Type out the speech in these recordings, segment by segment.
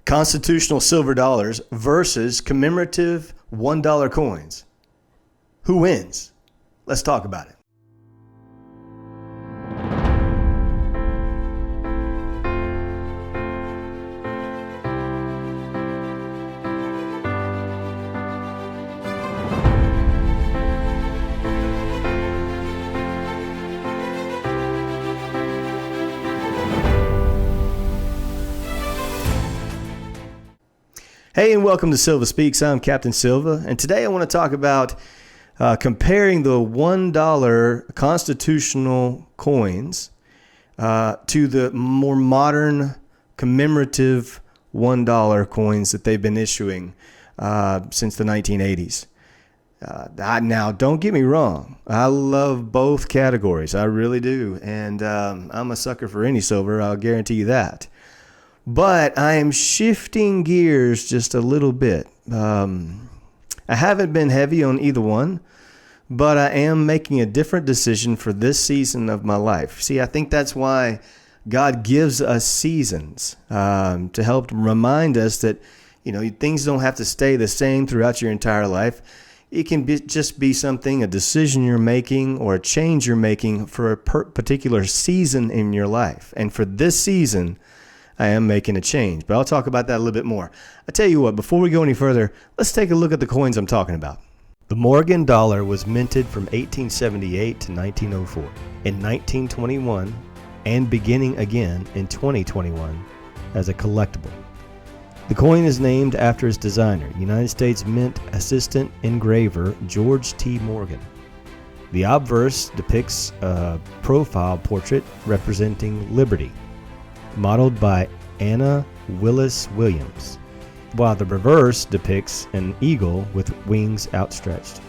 Constitutional silver dollars versus commemorative $1 coins. Who wins? Let's talk about it. Hey, and welcome to Silva Speaks. I'm Captain Silva, and today I want to talk about comparing the $1 constitutional coins to the more modern commemorative $1 coins that they've been issuing since the 1980s. Now, don't get me wrong. I love both categories. I really do, and I'm a sucker for any silver. I'll guarantee you that. But I am shifting gears just a little bit. I haven't been heavy on either one, but I am making a different decision for this season of my life. See, I think that's why God gives us seasons to help remind us that, things don't have to stay the same throughout your entire life. It can just be something, a decision you're making or a change you're making for a particular season in your life. And for this season, I am making a change, but I'll talk about that a little bit more. I tell you what, before we go any further, let's take a look at the coins I'm talking about. The Morgan dollar was minted from 1878 to 1904. In 1921, and beginning again in 2021 as a collectible. The coin is named after its designer, United States Mint Assistant Engraver George T. Morgan. The obverse depicts a profile portrait representing liberty, modeled by Anna Willis Williams, while the reverse depicts an eagle with wings outstretched.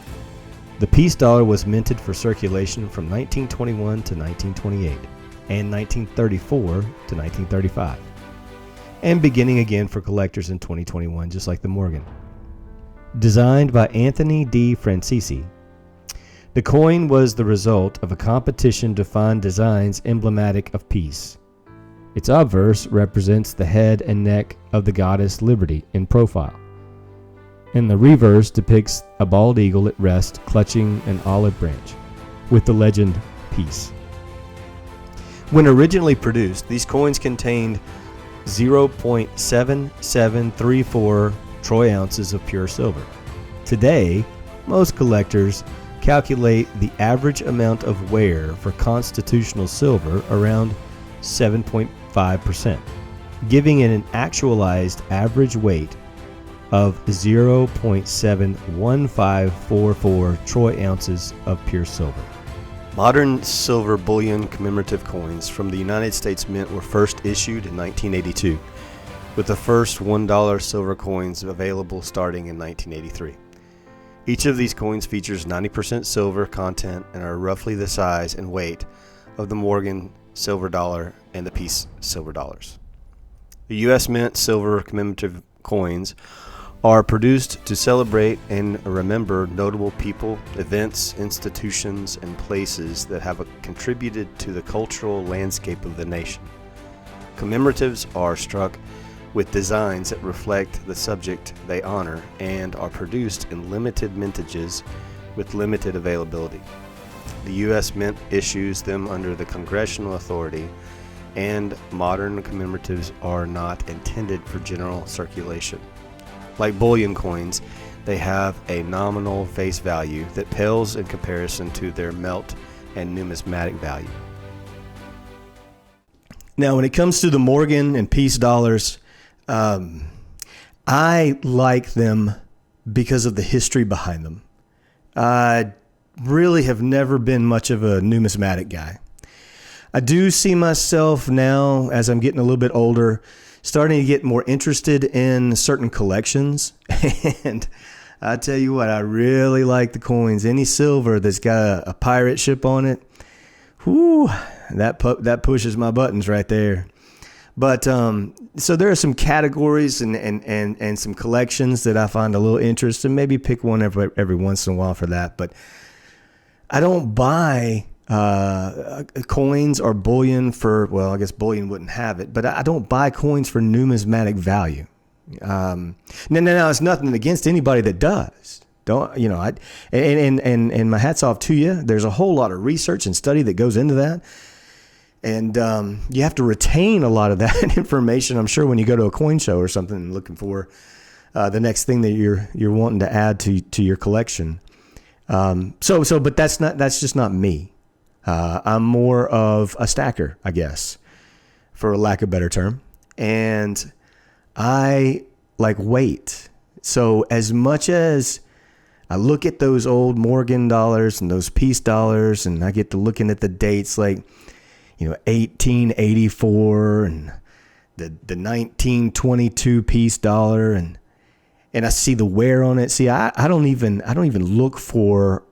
The peace dollar was minted for circulation from 1921 to 1928 and 1934 to 1935, and beginning again for collectors in 2021, just like the Morgan. Designed by Anthony D. Francisi, the coin was the result of a competition to find designs emblematic of peace. Its obverse represents the head and neck of the goddess Liberty in profile, and the reverse depicts a bald eagle at rest clutching an olive branch, with the legend Peace. When originally produced, these coins contained 0.7734 troy ounces of pure silver. Today, most collectors calculate the average amount of wear for constitutional silver around 7.5%, giving it an actualized average weight of 0.71544 troy ounces of pure silver. Modern silver bullion commemorative coins from the United States Mint were first issued in 1982, with the first $1 silver coins available starting in 1983. Each of these coins features 90% silver content and are roughly the size and weight of the Morgan silver dollar and the peace silver dollars. The U.S. Mint silver commemorative coins are produced to celebrate and remember notable people, events, institutions, and places that have contributed to the cultural landscape of the nation. Commemoratives are struck with designs that reflect the subject they honor and are produced in limited mintages with limited availability. The U.S. Mint issues them under the congressional authority, and modern commemoratives are not intended for general circulation. Like bullion coins, they have a nominal face value that pales in comparison to their melt and numismatic value. Now, when it comes to the Morgan and peace dollars, I like them because of the history behind them. I really have never been much of a numismatic guy. I do see myself now, as I'm getting a little bit older, starting to get more interested in certain collections. And I tell you what, I really like the coins. Any silver that's got a pirate ship on it, whoo, that pushes my buttons right there. But so there are some categories and some collections that I find a little interest in. Maybe pick one every once in a while for that. But I don't buy coins or bullion for, well, I guess bullion wouldn't have it, but I don't buy coins for numismatic value. No, it's nothing against anybody that does. Don't, and my hat's off to you. There's a whole lot of research and study that goes into that. And you have to retain a lot of that information, I'm sure, when you go to a coin show or something and looking for the next thing that you're wanting to add to your collection. But that's just not me. I'm more of a stacker, I guess, for a lack of a better term. And I like weight. So as much as I look at those old Morgan dollars and those peace dollars, and I get to looking at the dates like, 1884 and the 1922 peace dollar, and I see the wear on it. See, I don't even look for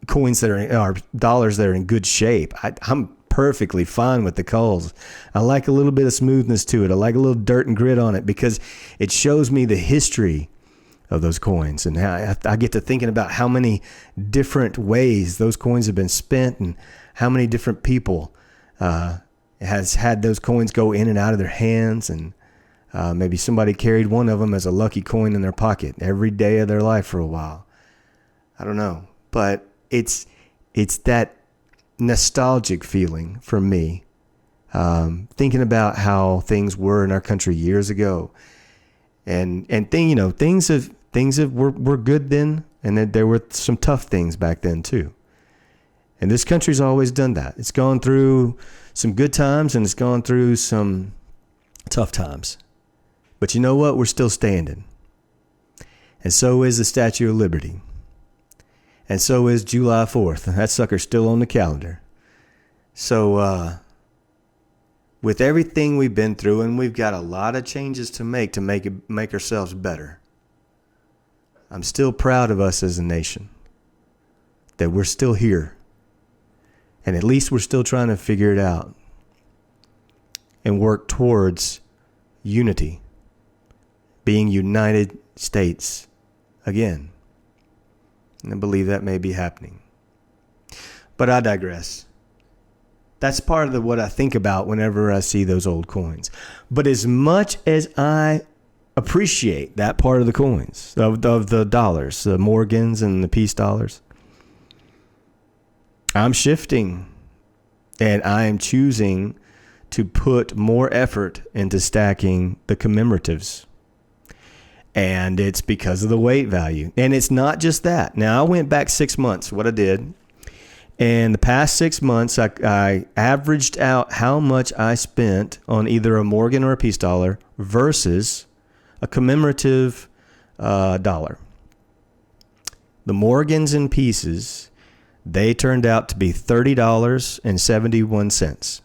coins that are dollars that are in good shape. I'm perfectly fine with the culls. I like a little bit of smoothness to it. I like a little dirt and grit on it because it shows me the history of those coins, and I get to thinking about how many different ways those coins have been spent and how many different people has had those coins go in and out of their hands, and maybe somebody carried one of them as a lucky coin in their pocket every day of their life for a while. I don't know, but it's that nostalgic feeling for me, thinking about how things were in our country years ago, and things were good then, and then there were some tough things back then too. And this country's always done that. It's gone through some good times and it's gone through some tough times. But you know what? We're still standing. And so is the Statue of Liberty. And so is July 4th. That sucker's still on the calendar. So with everything we've been through, and we've got a lot of changes to make ourselves better, I'm still proud of us as a nation, that we're still here. And at least we're still trying to figure it out and work towards unity, being United States again. And I believe that may be happening. But I digress. That's part of what I think about whenever I see those old coins. But as much as I appreciate that part of the coins, of the dollars, the Morgans and the peace dollars, I'm shifting, and I am choosing to put more effort into stacking the commemoratives. And it's because of the weight value. And it's not just that. Now, I went back 6 months, what I did. And the past 6 months, I averaged out how much I spent on either a Morgan or a peace dollar versus a commemorative dollar. The Morgans and pieces, they turned out to be $30.71.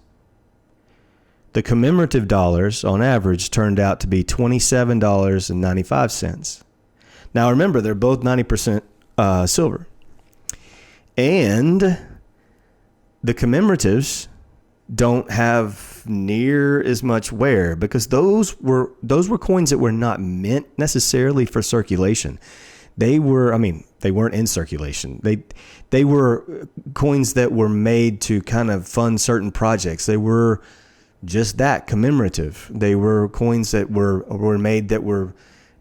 The commemorative dollars, on average, turned out to be $27.95. Now, remember, they're both 90% silver. And the commemoratives don't have near as much wear because those were coins that were not meant necessarily for circulation. They weren't in circulation. They were coins that were made to kind of fund certain projects. They were just that, commemorative. They were coins that were made that were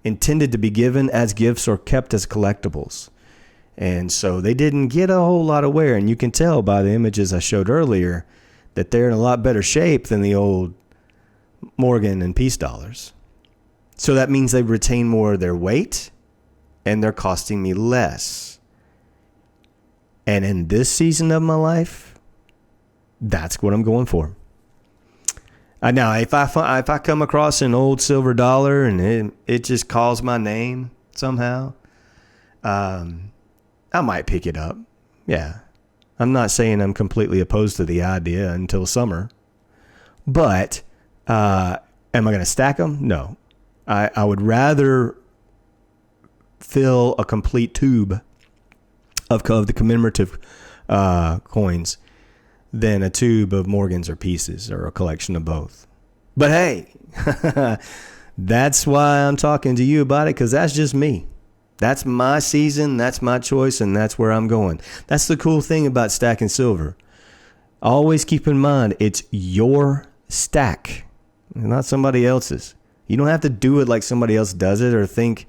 intended to be given as gifts or kept as collectibles. And so they didn't get a whole lot of wear. And you can tell by the images I showed earlier that they're in a lot better shape than the old Morgan and peace dollars. So that means they retain more of their weight, and they're costing me less. And in this season of my life, that's what I'm going for. Now, if I come across an old silver dollar and it just calls my name somehow, I might pick it up. Yeah. I'm not saying I'm completely opposed to the idea until summer. But am I going to stack them? No. I would rather fill a complete tube of the commemorative coins than a tube of Morgans or pieces or a collection of both. But hey, that's why I'm talking to you about it, because that's just me. That's my season, that's my choice, and that's where I'm going. That's the cool thing about stacking silver. Always keep in mind, it's your stack, not somebody else's. You don't have to do it like somebody else does it or think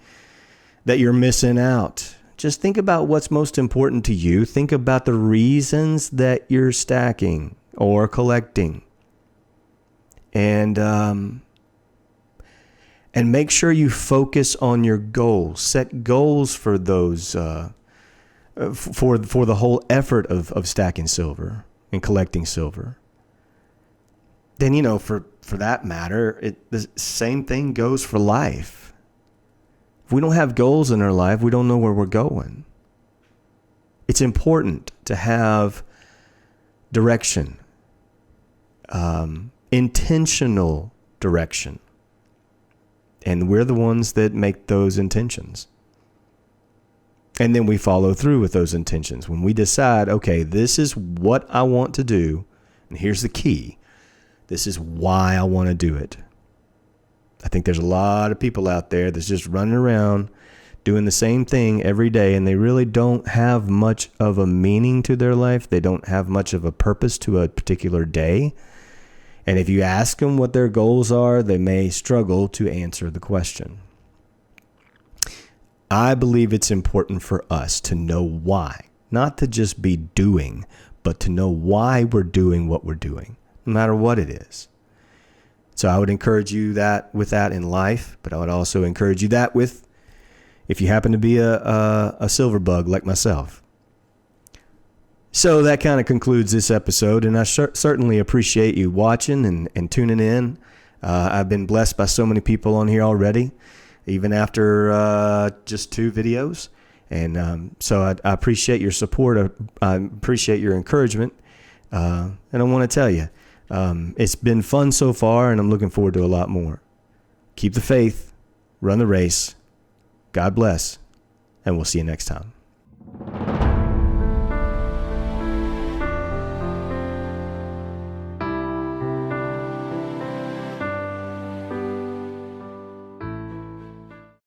that you're missing out. Just think about what's most important to you. Think about the reasons that you're stacking or collecting. And make sure you focus on your goals. Set goals for those, for the whole effort of stacking silver and collecting silver. Then, for that matter, the same thing goes for life. If we don't have goals in our life, we don't know where we're going. It's important to have direction, intentional direction. And we're the ones that make those intentions. And then we follow through with those intentions. When we decide, okay, this is what I want to do, and here's the key. This is why I want to do it. I think there's a lot of people out there that's just running around doing the same thing every day, and they really don't have much of a meaning to their life. They don't have much of a purpose to a particular day. And if you ask them what their goals are, they may struggle to answer the question. I believe it's important for us to know why, not to just be doing, but to know why we're doing what we're doing, no matter what it is. So I would encourage you with that in life, but I would also encourage you that with, if you happen to be a silver bug like myself. So that kind of concludes this episode, and I certainly appreciate you watching and tuning in. I've been blessed by so many people on here already, even after just 2 videos. And so I appreciate your support. I appreciate your encouragement. And I want to tell you, it's been fun so far, and I'm looking forward to a lot more. Keep the faith, run the race. God bless, and we'll see you next time.